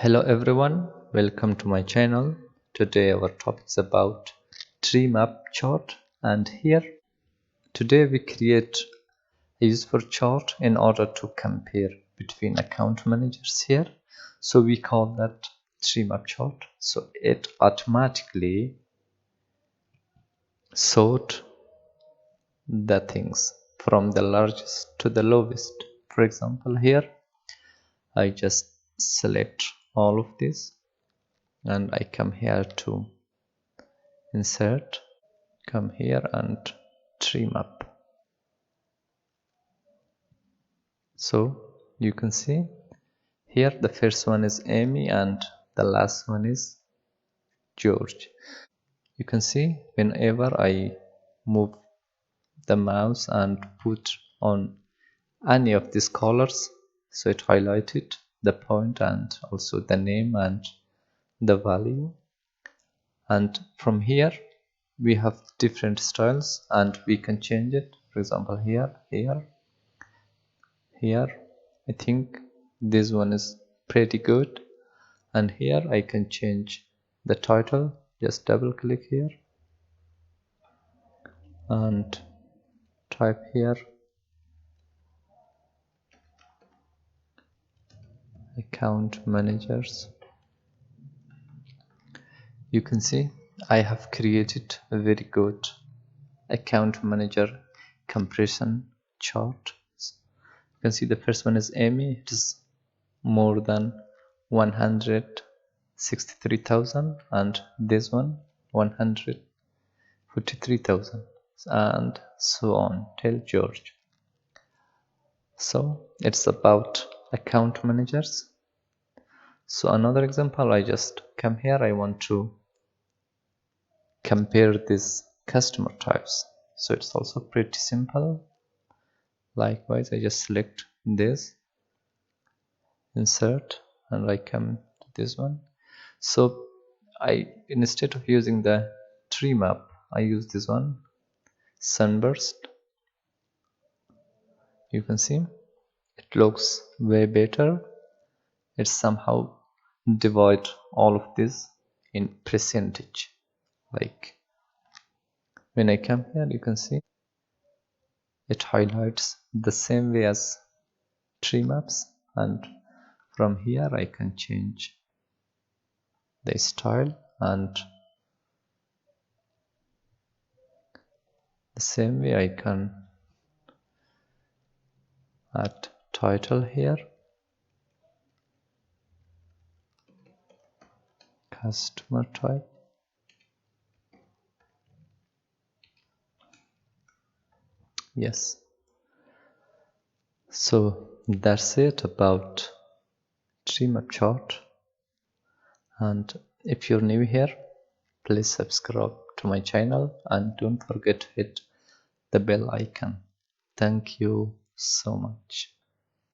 Hello everyone, welcome to my channel. Today our topic is about Treemap Chart, and here today we create a useful chart in order to compare between account managers here. So we call that Treemap Chart. So it automatically sort the things from the largest to the lowest. For example, here I just select all of this and I come here to insert, come here and Treemap. So you can see here the first one is Amy and the last one is George. You can see whenever I move the mouse and put on any of these colors, so it highlighted the point and also the name and the value. And from here we have different styles and we can change it. For example, here I think this one is pretty good, and here I can change the title. Just double click here and type here account managers. You can see I have created a very good account manager comparison chart. You can see the first one is Amy. It is more than 163,000, and this one 143,000, and so on till George. So it's about account managers. So another example, I just come here, I want to compare these customer types. So it's also pretty simple. Likewise, I just select this, insert, and I come to this one. So instead of using the Treemap, I use this one, Sunburst. You can see it looks way better. It somehow divide all of this in percentage. Like when I come here, you can see it highlights the same way as Treemaps, and from here I can change the style, and the same way I can add title here, customer type. Yes, so that's it about Treemap Chart. And if you're new here, please subscribe to my channel and don't forget to hit the bell icon. Thank you so much.